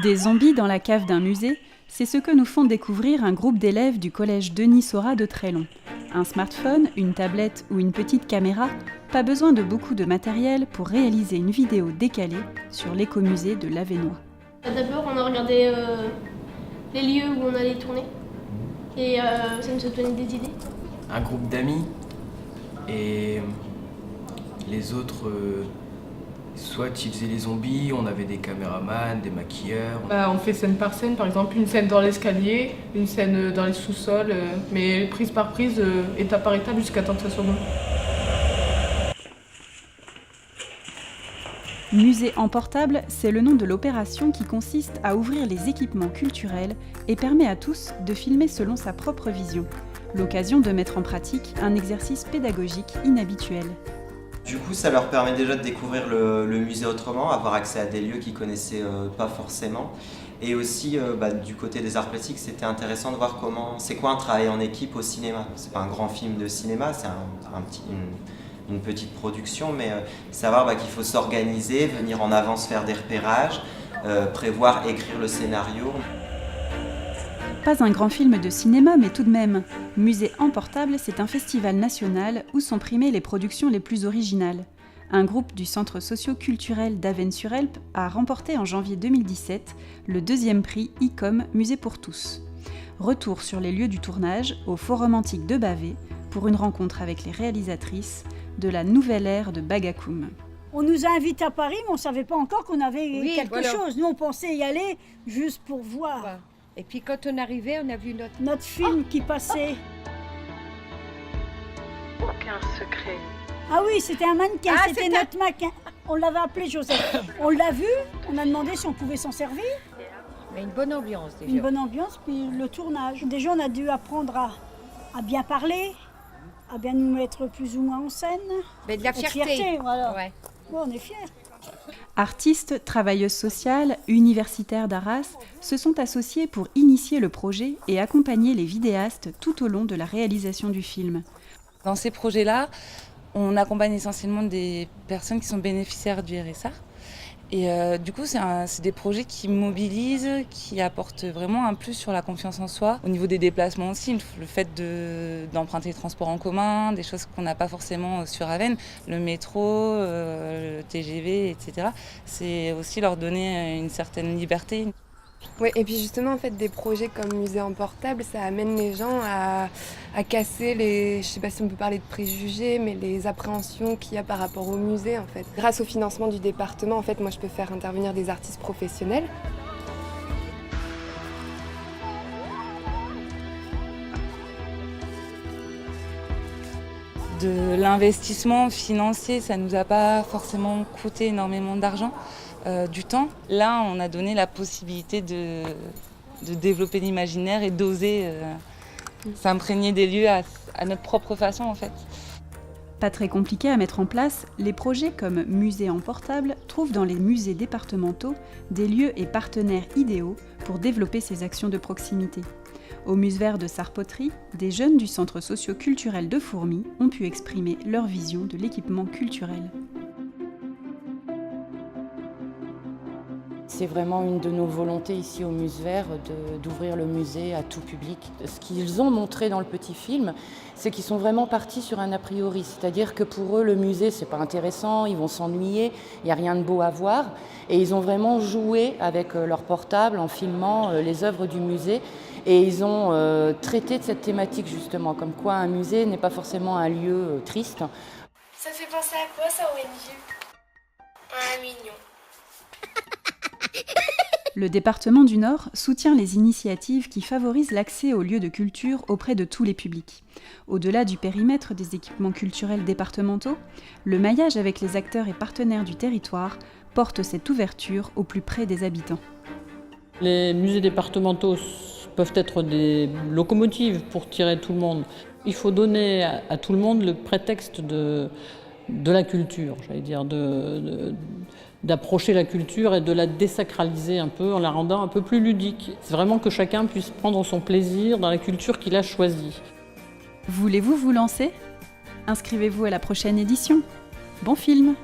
Des zombies dans la cave d'un musée, c'est ce que nous font découvrir un groupe d'élèves du collège Denis Sora de Trélon. Un smartphone, une tablette ou une petite caméra, pas besoin de beaucoup de matériel pour réaliser une vidéo décalée sur l'écomusée de l'Avesnois. D'abord, on a regardé les lieux où on allait tourner et ça nous a donné des idées. Un groupe d'amis et les autres, soit ils faisaient les zombies, on avait des caméramans, des maquilleurs. On fait scène par scène, par exemple une scène dans l'escalier, une scène dans les sous-sols, mais prise par prise, étape par étape jusqu'à temps que ça soit bon. Musée en portable, c'est le nom de l'opération qui consiste à ouvrir les équipements culturels et permet à tous de filmer selon sa propre vision. L'occasion de mettre en pratique un exercice pédagogique inhabituel. Du coup, ça leur permet déjà de découvrir le musée autrement, avoir accès à des lieux qu'ils ne connaissaient pas forcément. Et aussi, du côté des arts plastiques, c'était intéressant de voir c'est quoi un travail en équipe au cinéma. C'est pas un grand film de cinéma, c'est une petite production, mais savoir qu'il faut s'organiser, venir en avance faire des repérages, prévoir, écrire le scénario. Pas un grand film de cinéma, mais tout de même. Musée en portable, c'est un festival national où sont primées les productions les plus originales. Un groupe du Centre socio-culturel d'Avesnes-sur-Helpe a remporté en janvier 2017 le 2e prix ICOM Musée pour tous. Retour sur les lieux du tournage au Forum Antique de Bavay pour une rencontre avec les réalisatrices de la nouvelle ère de Bagakoum. On nous a invités à Paris, mais on ne savait pas encore qu'on avait quelque chose. Nous, on pensait y aller juste pour voir. Ouais. Et puis quand on arrivait, on a vu notre film qui passait. Aucun secret. Ah oui, c'était un mannequin, c'était notre mannequin. On l'avait appelé Joseph. On l'a vu, on a demandé si on pouvait s'en servir. Mais une bonne ambiance déjà. Une bonne ambiance, puis le tournage. Déjà, on a dû apprendre à bien parler, à bien nous mettre plus ou moins en scène. Mais de la fierté. Voilà. Ouais. Bon, on est fiers. Artistes, travailleuses sociales, universitaires d'Arras se sont associés pour initier le projet et accompagner les vidéastes tout au long de la réalisation du film. Dans ces projets-là, on accompagne essentiellement des personnes qui sont bénéficiaires du RSA. Et du coup, c'est des projets qui mobilisent, qui apportent vraiment un plus sur la confiance en soi. Au niveau des déplacements aussi, le fait d'emprunter les transports en commun, des choses qu'on n'a pas forcément sur Avesnes, le métro, le TGV, etc. C'est aussi leur donner une certaine liberté. Oui, et puis justement, en fait, des projets comme Musée en portable, ça amène les gens à casser je sais pas si on peut parler de préjugés, mais les appréhensions qu'il y a par rapport au musée, en fait. Grâce au financement du département, en fait, moi, je peux faire intervenir des artistes professionnels. De l'investissement financier, ça ne nous a pas forcément coûté énormément d'argent. Du temps. Là, on a donné la possibilité de développer l'imaginaire et d'oser s'imprégner des lieux à notre propre façon, en fait. Pas très compliqué à mettre en place, les projets comme Musée en portable trouvent dans les musées départementaux des lieux et partenaires idéaux pour développer ces actions de proximité. Au Musevert de Sarpoterie, des jeunes du Centre socio-culturel de Fourmies ont pu exprimer leur vision de l'équipement culturel. C'est vraiment une de nos volontés ici au Musevert d'ouvrir le musée à tout public. Ce qu'ils ont montré dans le petit film, c'est qu'ils sont vraiment partis sur un a priori. C'est-à-dire que pour eux, le musée, c'est pas intéressant, ils vont s'ennuyer, il n'y a rien de beau à voir. Et ils ont vraiment joué avec leur portable en filmant les œuvres du musée. Et ils ont traité de cette thématique justement, comme quoi un musée n'est pas forcément un lieu triste. Ça fait penser à quoi ça, ONG? À un mignon. Le département du Nord soutient les initiatives qui favorisent l'accès aux lieux de culture auprès de tous les publics. Au-delà du périmètre des équipements culturels départementaux, le maillage avec les acteurs et partenaires du territoire porte cette ouverture au plus près des habitants. Les musées départementaux peuvent être des locomotives pour tirer tout le monde. Il faut donner à tout le monde le prétexte de la culture, j'allais dire, d'approcher la culture et de la désacraliser un peu en la rendant un peu plus ludique. C'est vraiment que chacun puisse prendre son plaisir dans la culture qu'il a choisie. Voulez-vous vous lancer ? Inscrivez-vous à la prochaine édition. Bon film !